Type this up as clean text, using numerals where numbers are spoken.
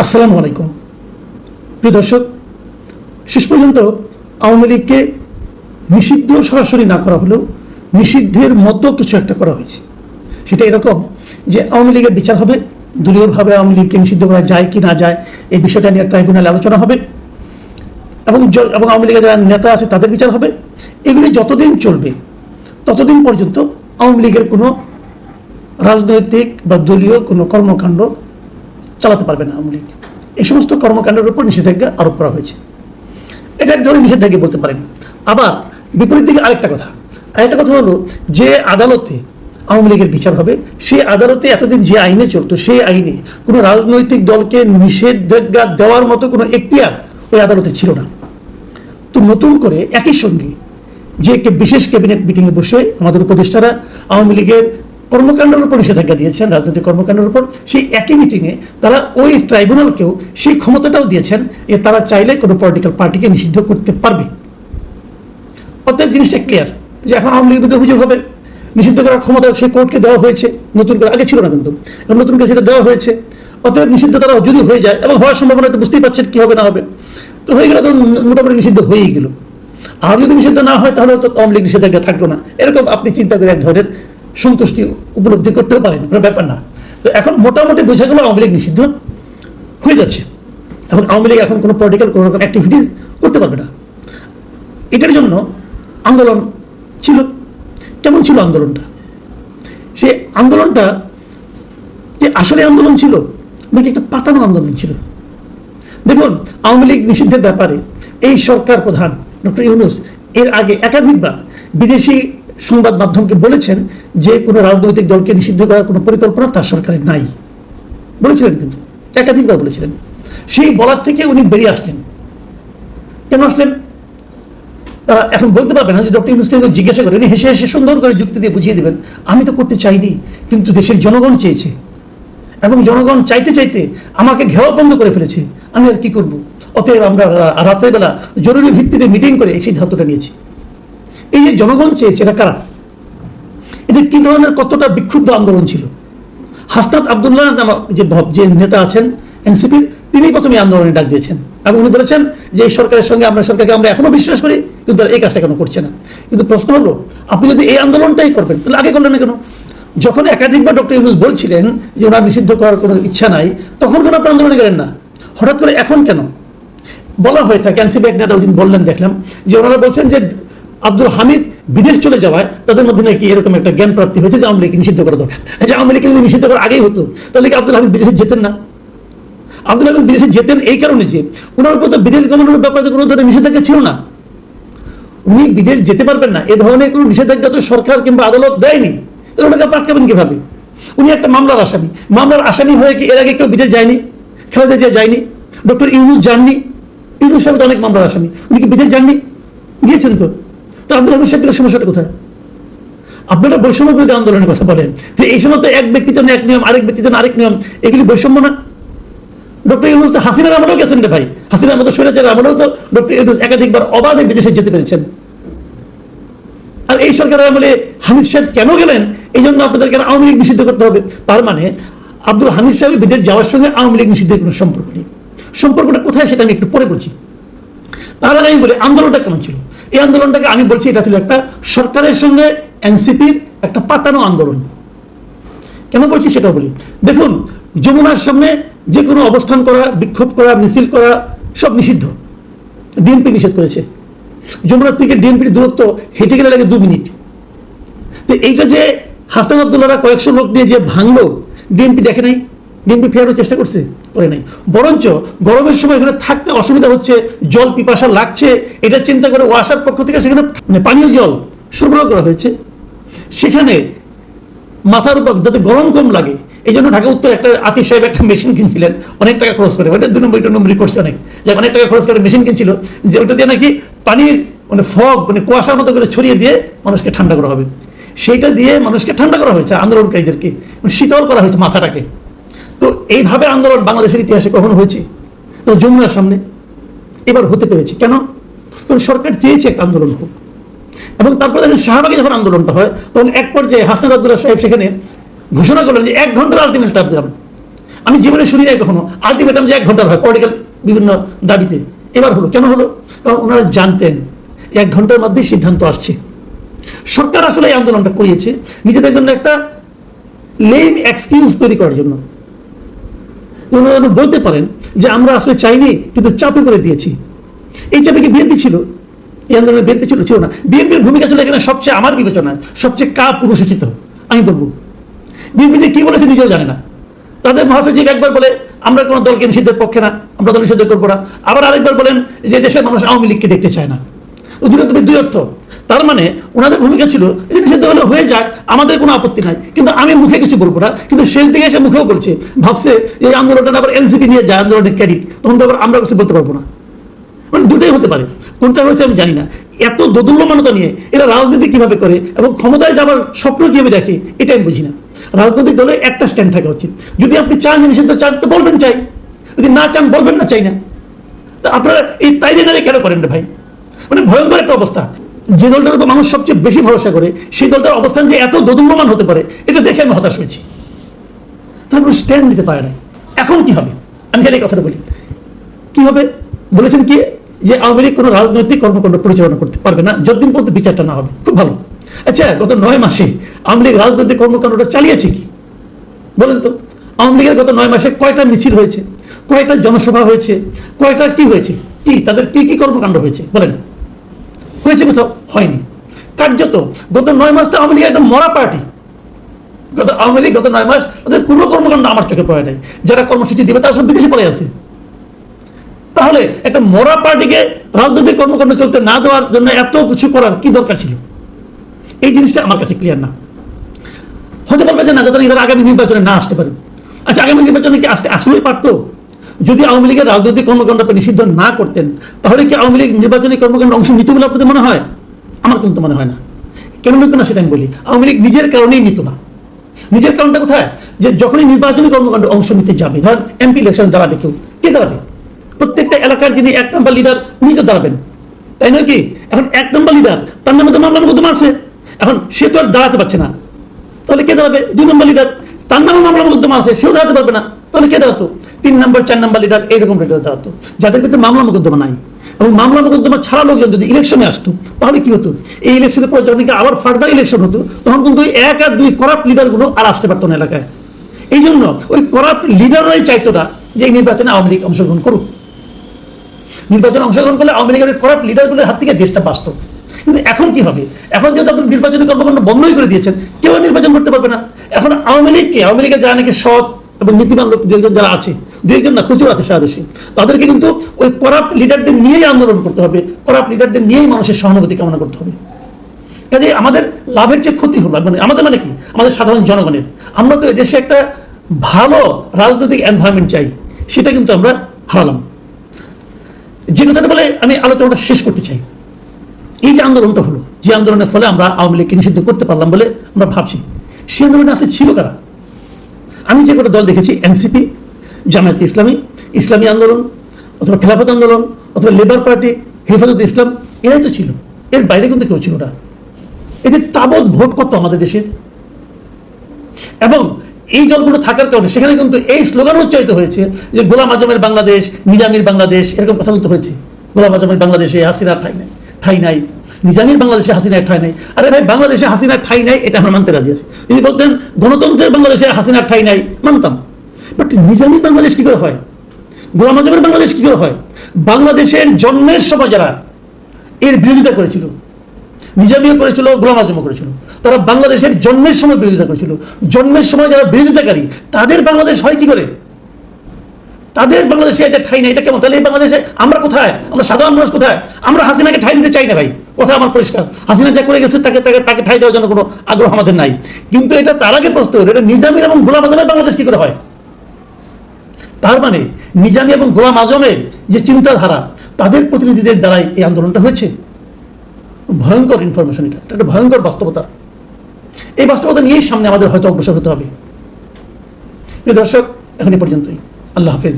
আসসালামু আলাইকুম প্রিয় দর্শক, শেষ পর্যন্ত আওয়ামী লীগকে নিষিদ্ধ সরাসরি না করা হলেও নিষিদ্ধের মতো কিছু একটা করা হয়েছে। সেটা এরকম যে আওয়ামী লীগের বিচার হবে, দলীয়ভাবে আওয়ামী লীগকে নিষিদ্ধ করা যায় কি না যায় এই বিষয়টা নিয়ে ট্রাইব্যুনালে আলোচনা হবে এবং আওয়ামী লীগের যারা নেতা আছে তাদের বিচার হবে। এগুলি যতদিন চলবে ততদিন পর্যন্ত আওয়ামী লীগের কোনো রাজনৈতিক বা দলীয় কোনো কর্মকাণ্ড চালাতে পারবে না আওয়ামী লীগ। এই সমস্ত কর্মকাণ্ডের উপর নিষেধাজ্ঞা আরোপ করা হয়েছে। এটা এক ধরনের নিষেধাজ্ঞা বলতে পারেন। আবার বিপরীত দিকে আরেকটা কথা হলো যে আদালতে আওয়ামী লীগের বিচার হবে, সেই আদালতে এতদিন যে আইনে চলতো সেই আইনে কোনো রাজনৈতিক দলকে নিষেধাজ্ঞা দেওয়ার মতো কোনো এখতিয়ার ওই আদালতে ছিল না। তো নতুন করে একই সঙ্গে যে বিশেষ ক্যাবিনেট মিটিংয়ে বসে আমাদের উপদেষ্টারা আওয়ামী লীগের কর্মকাণ্ডের উপর নিষেধাজ্ঞা দিয়েছেন, রাজনৈতিক কর্মকাণ্ডের উপর, সেই একই মিটিংয়ে তারা ওই ট্রাইব্যুনালকেও সেই ক্ষমতাটাও দিয়েছেন যে তারা চাইলে কোনো পলিটিক্যাল পার্টিকে নিষিদ্ধ করতে পারবে। অতএব জিনিসটা ক্লিয়ার যে এখন আওয়ামী লীগের বিরুদ্ধে অভিযোগ হবে, নিষিদ্ধ করার ক্ষমতা সেই কোর্টকে দেওয়া হয়েছে, নতুন করে, আগে ছিল না কিন্তু নতুন করে সেটা দেওয়া হয়েছে। অতএব নিষিদ্ধ তারা যদি হয়ে যায় এবং হওয়ার সম্ভাবনা তো বুঝতেই পারছেন কি হবে না হবে, তো হয়ে গেলে তো মোটামুটি নিষিদ্ধ হয়েই গেল। আর যদি নিষিদ্ধ না হয় তাহলে তো আওয়ামী লীগ নিষেধাজ্ঞা থাকলো না, এরকম আপনি চিন্তা করে এক ধরনের সন্তুষ্টি উপলব্ধি করতেও পারেন, কোনো ব্যাপার না। তো এখন মোটামুটি বোঝা গেল আওয়ামী লীগ নিষিদ্ধ হয়ে যাচ্ছে এবং আওয়ামী লীগ এখন কোনো পলিটিক্যাল কোনো রকম অ্যাক্টিভিটিস করতে পারবে না। এটার জন্য আন্দোলন ছিল। কেমন ছিল আন্দোলনটা? সে আন্দোলনটা যে আসলে আন্দোলন ছিল নাকি একটা পাতানো আন্দোলন ছিল? দেখুন, আওয়ামী লীগ নিষিদ্ধের ব্যাপারে এই সরকার প্রধান ডক্টর ইউনূস এর আগে একাধিকবার বিদেশি সংবাদ মাধ্যমকে বলেছেন যে কোনো রাজনৈতিক দলকে নিষিদ্ধ করার কোনো পরিকল্পনা তার সরকারের নাই বলেছিলেন, কিন্তু একাধিকবার বলেছিলেন। সেই বলার থেকে উনি বেরিয়ে আসলেন। কেন আসলেন তারা এখন বলতে পারবেন না। যে ডক্টর ইউনূসকে জিজ্ঞাসা করে উনি হেসে হেসে সুন্দর করে যুক্তি দিয়ে বুঝিয়ে দেবেন, আমি তো করতে চাইনি, কিন্তু দেশের জনগণ চেয়েছে এবং জনগণ চাইতে চাইতে আমাকে ঘেওয়া বন্ধ করে ফেলেছে, আমি আর কি করব। অতএব আমরা রাতের বেলা জরুরি ভিত্তিতে মিটিং করে এই সিদ্ধান্তটা নিয়েছি। এই যে জনগণ চেয়েছে, এরা কারা? এদের কি ধরনের কতটা বিক্ষুব্ধ আন্দোলন ছিল? হাসনাত আবদুল্লাহ যে নেতা আছেন এনসিপির, তিনি প্রথমে আন্দোলনে ডাক দিয়েছেন এবং উনি বলেছেন যে এই সরকারের সঙ্গে সরকারকে আমরা এখনো বিশ্বাস করি, কিন্তু তারা এই কাজটা কেন করছে না। কিন্তু প্রশ্ন হলো, আপনি যদি এই আন্দোলনটাই করবেন তাহলে আগে করলেন না কেন? যখন একাধিকবার ডক্টর ইউনূস বলছিলেন যে ওনার নিষিদ্ধ করার কোনো ইচ্ছা নাই, তখন কেন আপনি আন্দোলনে গেলেন না? হঠাৎ করে এখন কেন? বলা হয়ে থাকে, এনসিপি এক নেতা ওদিন বললেন, দেখলাম যে ওনারা বলছেন যে আব্দুল হামিদ বিদেশ চলে যাওয়ায় তাদের মধ্যে নাকি এরকম একটা জ্ঞান প্রাপ্তি হয়েছে যে আওয়ামী লীগকে নিষিদ্ধ করা দরকার। যে আওয়ামী লীগকে যদি নিষিদ্ধ করা আগেই হতো তাহলে কি আব্দুল হামিদ বিদেশে যেতেন না? আব্দুল হামিদ বিদেশে যেতেন এই কারণে যে ওনার উপর তো বিদেশ গমনের ব্যাপারে কোনো ধরনের নিষেধাজ্ঞা ছিল না। উনি বিদেশ যেতে পারবেন না, এ ধরনের কোনো নিষেধাজ্ঞা তো সরকার কিংবা আদালত দেয়নি, তাহলে ওনাকে আটকাবেন কিভাবে? উনি একটা মামলার আসামি হয়ে কি এর আগে কেউ বিদেশ যায়নি? খালেদা জিয়া যায়নি, ডক্টর ইউনূস যাননি, ইউনূস সাহেব তো অনেক মামলার আসামি, উনি কি বিদেশ যাননি? গিয়েছেন তো। তো আব্দুল হামিদ সাহেবের সমস্যাটা কোথায়? আপনারা বৈষম্য বিরোধী আন্দোলনের কথা বলেন, যে এই সময় তো এক ব্যক্তির জন্য এক নিয়ম, আরেক ব্যক্তির জন্য আরেক নিয়ম, এগুলি বৈষম্য না? ডক্টর ইউনূস তো হাসিনার আমলেও গেছেন রে ভাই, হাসিনার মতো স্বৈরাচারের আমলেও তো ডক্টর ইউনূস একাধিকবার অবাধে বিদেশে যেতে পেরেছেন। আর এই সরকারের আমলে হামিদ সাহেব কেন গেলেন? এই জন্য আপনাদের কেন আওয়ামী লীগ নিষিদ্ধ করতে হবে? তার মানে আব্দুল হামিদ সাহেব বিদেশ যাওয়ার সঙ্গে আওয়ামী লীগ নিষিদ্ধের কোনো সম্পর্ক নেই। সম্পর্কটা কোথায় সেটা আমি একটু পরে বলছি। তার আগে আমি বলি আন্দোলনটা কেমন ছিল। এই আন্দোলনটাকে আমি বলছি এটা ছিল একটা সরকারের সঙ্গে এনসিপির একটা পাতানো আন্দোলন। কেন বলছি সেটাও বলি। দেখুন, যমুনার সামনে যে কোনো অবস্থান করা, বিক্ষোভ করা, মিছিল করা সব নিষিদ্ধ। বিএনপি নিষেধ করেছে। যমুনার থেকে ডিএমপির দূরত্ব হেঁটে গেলে লাগে 2 মিনিট। তো এইটা যে হাসনাত আবদুল্লাহরা কয়েকশো লোক নিয়ে যে ভাঙলো, ডিএমপি দেখে নাই, ডিএমপি ফেরানোর চেষ্টা করছে, করে নাই। বরঞ্চ গরমের সময় এখানে থাকতে অসুবিধা হচ্ছে, জল পিপাসা লাগছে, এটা চিন্তা করে ওয়াসার পক্ষ থেকে সেখানে পানীয় জল সরবরাহ করা হয়েছে। সেখানে মাথার উপর যাতে গরম কম লাগে এই জন্য ঢাকা উত্তর একটা আতিফ সাহেব একটা মেশিন কিনছিলেন, অনেক টাকা খরচ করে, ওদের 2 নম্বর করছে অনেক, যে অনেক টাকা খরচ করে মেশিন কিনছিল, যে ওটা দিয়ে নাকি পানির ফগ কুয়াশার মতো করে ছড়িয়ে দিয়ে মানুষকে ঠান্ডা করা হবে। সেইটা দিয়ে মানুষকে ঠান্ডা করা হয়েছে, আন্দোলনকারীদেরকে শীতল করা হয়েছে মাথাটাকে। তো এইভাবে আন্দোলন বাংলাদেশের ইতিহাসে কখনো হয়েছে? তো যমুনার সামনে এবার হতে পেরেছে কেন? কারণ সরকার চেয়েছে একটা আন্দোলন হোক। এবং তারপরে শাহবাগে যখন আন্দোলনটা হয় তখন এক পর্যায়ে হাসনাত আবদুল্লাহ সাহেব সেখানে ঘোষণা করলেন যে 1 ঘন্টার আলটিমেটাম দিলাম। আমি জীবনে শুনি নাই কখনো আলটিমেটাম যে 1 ঘন্টার হয় পলিটিক্যাল বিভিন্ন দাবিতে। এবার হলো, কেন হলো? কারণ ওনারা জানতেন 1 ঘন্টার মধ্যেই সিদ্ধান্ত আসছে। সরকার আসলে এই আন্দোলনটা করিয়েছে নিজেদের জন্য একটা লেম এক্সকিউজ তৈরি করার জন্য। ওনারা বলতে পারেন যে আমরা আসলে চাইনি, কিন্তু চাপে করে দিয়েছি। এই চাপে কি বিএনপি ছিল? এই আন্দোলনে বিএনপি ছিল? ছিল না। বিএনপির ভূমিকা ছিল এখানে সবচেয়ে, আমার বিবেচনায় সবচেয়ে পুরুষোচিত। আমি বলবো বিএনপি যে কি বলেছে নিজেও জানে না। তাদের মহাসচিব একবার বলে আমরা কোনো দলকে নিষিদ্ধের পক্ষে না, আমরা দল নিষিদ্ধ করবো না, আবার আরেকবার বলেন যে দেশের মানুষ আওয়ামী লীগকে দেখতে চায় না। দুই অর্থ। তার মানে ওনাদের ভূমিকা ছিল যে নিষিদ্ধ হলে হয়ে যাক, আমাদের কোনো আপত্তি নাই, কিন্তু আমি মুখে কিছু বলবো না। কিন্তু শেষ দিকে এসে মুখেও বলছে, ভাবছে যে এই আন্দোলনটা আবার এনসিপি নিয়ে যায়, আন্দোলনের ক্রেডিট, তখন তো আবার আমরা কিছু বলতে পারবো না। মানে দুটোই হতে পারে, কোনটা হয়েছে আমি জানি না। এত দোদুল্যমানতা নিয়ে এরা রাজনীতি কিভাবে করে এবং ক্ষমতায় যাবার স্বপ্ন কিভাবে দেখে, এটা আমি বুঝি না। রাজনৈতিক দলে একটা স্ট্যান্ড থাকা উচিত। যদি আপনি চান যে নিষিদ্ধ চান তো বলবেন চাই, যদি না চান বলবেন না চাই না। তা আপনারা এই তাইরে নারে কেন করেন রে ভাই? মানে ভয়ঙ্কর একটা অবস্থা। যে দলটার উপর মানুষ সবচেয়ে বেশি ভরসা করে সেই দলটার অবস্থান যে এত দোদুল্যমান হতে পারে, এটা দেখে আমি হতাশ হয়েছি। তারপর স্ট্যান্ড নিতে পারে না। এখন কি হবে? আমি এই কথাটা বলি, কি হবে? বলেছেন কি যে আওয়ামী লীগ কোনো রাজনৈতিক কর্মকাণ্ড পরিচালনা করতে পারবে না যতদিন পর্যন্ত বিচারটা না হবে। খুব ভালো। আচ্ছা, গত 9 মাসে আওয়ামী লীগ রাজনৈতিক কর্মকাণ্ডটা চালিয়েছে কি বলেন তো? আওয়ামী লীগের গত 9 মাসে কয়টা মিছিল হয়েছে, কয়টা জনসভা হয়েছে, কয়টা কি হয়েছে, কি তাদের কি কি কর্মকাণ্ড হয়েছে বলেন? হয়েছে কোথাও? হয়নি। কার্যত গত 9 মাস তো আওয়ামী লীগ একটা মরা পার্টি। আওয়ামী লীগ গত 9 মাস ওদের কোনো কর্মকাণ্ড আমার চোখে পড়ে নাই। যারা কর্মসূচি দিবে তারা সব বিদেশে পড়ে আছে। তাহলে একটা মরা পার্টিকে রাজনৈতিক কর্মকাণ্ড চলতে না দেওয়ার জন্য এত কিছু করার কি দরকার ছিল? এই জিনিসটা আমার কাছে ক্লিয়ার না। হতে পারবে যে না, যাতে এরা আগামী নির্বাচনে না আসতে পারে। আচ্ছা, আগামী নির্বাচনে কি আসলেই পারতো? যদি আওয়ামী লীগের রাজনৈতিক কর্মকাণ্ডকে নিষিদ্ধ না করতেন, তাহলে কি আওয়ামী লীগ নির্বাচনী কর্মকাণ্ডে অংশ নিত বলে আপনাদের মনে হয়? আমার কিন্তু মনে হয় না। কেন নিত না সেটা আমি বলি। আওয়ামী লীগ নিজের কারণেই নিত না। নিজের কারণটা কোথায়? যে যখনই নির্বাচনী কর্মকাণ্ডে অংশ নিতে যাবে, ধরেন এমপি ইলেকশন দাঁড়াবে, কেউ কে দাঁড়াবে? প্রত্যেকটা এলাকার যিনি 1 নম্বর লিডার উনি তো দাঁড়াবেন, তাই নয় কি? এখন 1 নম্বর লিডার, তার নামে তো মামলা মোকদ্দমা আছে, এখন সে তো আর দাঁড়াতে পারছে না, তাহলে কে দাঁড়াবে? 2 নম্বর লিডার, তার নামে মামলা মোকদ্দমা আছে, সেও দাঁড়াতে পারবে না, তাহলে কে দাঁড়াতো? 3 নম্বর 4 নম্বর লিডার, এইরকম লিডার দাঁড়াতো, যাদের ভিতরে মামলা মোকদ্দমা নাই। এবং মামলা মোকদ্দমা ছাড়া লোকজন যদি ইলেকশনে আসতো, তাহলে কি হতো? এই ইলেকশনের পরে যখন আবার ফার্দার ইলেকশন হতো, তখন কিন্তু 1 আর 2 করাপ্ট লিডারগুলো আর আসতে পারতো না এলাকায়। এই জন্য ওই করাপ্ট লিডাররাই চাইতো না যে এই নির্বাচনে আওয়ামী লীগ অংশগ্রহণ করুক। নির্বাচনে অংশগ্রহণ করলে আওয়ামী লীগের করাপ্ট লিডারগুলোর হাত থেকে দেশটা বাঁচত। কিন্তু এখন কি হবে? এখন যেহেতু আপনি নির্বাচনী কর্মকাণ্ড বন্ধই করে দিয়েছেন, কেউ নির্বাচন করতে পারবে না। এখন আওয়ামী লীগের যারা নাকি সৎ এবং নীতিবান লোক 2-1 যারা আছে, 2-1 না প্রচুর আছে সারা দেশে, তাদেরকে কিন্তু ওই করাপ্ট লিডারদের নিয়েই আন্দোলন করতে হবে, করাপ্ট লিডারদের নিয়েই মানুষের সহানুভূতি কামনা করতে হবে। কাজে আমাদের লাভের যে ক্ষতি হলো, মানে আমাদের মানে কি, আমাদের সাধারণ জনগণের। আমরা তো দেশে একটা ভালো রাজনৈতিক এনভায়রনমেন্ট চাই, সেটা কিন্তু আমরা হারালাম। যে কথাটা বলে আমি আলোচনাটা শেষ করতে চাই, এই যে আন্দোলনটা হলো, যে আন্দোলনের ফলে আমরা আওয়ামী লীগকে নিষিদ্ধ করতে পারলাম বলে আমরা ভাবছি, সেই আন্দোলনে আসলে ছিল কারা? আমি যে কটা দল দেখেছি, এনসিপি, জামায়াতে ইসলামী, ইসলামী আন্দোলন, অথবা খেলাফত আন্দোলন, অথবা লেবার পার্টি, হেফাজত ইসলাম, এরাই তো ছিল। এর বাইরে কিন্তু কেউ ছিল না। এদের তাবৎ ভোট করতো আমাদের দেশের। এবং এই দলগুলো থাকার কারণে সেখানে কিন্তু এই স্লোগান উচ্চারিত হয়েছে যে গোলাম আজমের বাংলাদেশ, নিজামীর বাংলাদেশ, এরকম কথা বলতে হয়েছে। গোলাম আজমের বাংলাদেশে হাসিনার ঠাই নাই, নিজামীর বাংলাদেশে হাসিনার ঠাই নাই। আরে ভাই, বাংলাদেশে হাসিনার ঠাই নাই এটা আমরা মানতে রাজি আছি। যদি বলতেন গণতন্ত্রের বাংলাদেশে হাসিনার ঠাই নাই, মানতাম। বাট নিজামীর বাংলাদেশ কি করে হয়? গোলাম আজমের বাংলাদেশ কি করে হয়? বাংলাদেশের জন্মের সময় যারা এর বিরোধিতা করেছিল, নিজামীও করেছিল, গোলাম আজমও করেছিল, তারা বাংলাদেশের জন্মের সময় বিরোধিতা করেছিল। জন্মের সময় যারা বিরোধিতাকারী, তাদের বাংলাদেশ হয় কি করে? তাদের বাংলাদেশে এটা ঠাই নাই, এটা কেমন? তাহলে এই বাংলাদেশে আমরা কোথায়? আমরা সাধারণ মানুষ কোথায়? আমরা হাসিনাকে ঠাই দিতে চাই না ভাই, কথা আমার পরিষ্কার। হাসিনা যা করে গেছে তাকে ঠাই দেওয়ার জন্য কোনো আগ্রহ আমাদের নাই। কিন্তু এটা তার আগে প্রশ্ন হলো, এটা নিজামীর এবং গোলাম আজমের বাংলাদেশ কি করে হয়? তার মানে নিজামী এবং গোলাম আজমের যে চিন্তাধারা, তাদের প্রতিনিধিদের দ্বারাই এই আন্দোলনটা হয়েছে। ভয়ঙ্কর ইনফরমেশন, এটা একটা ভয়ঙ্কর বাস্তবতা। এই বাস্তবতা নিয়েই সামনে আমাদের হয়তো অগ্রসর হতে হবে। প্রিয় দর্শক, এখন এই পর্যন্তই। আল্লাহ হাফেজ।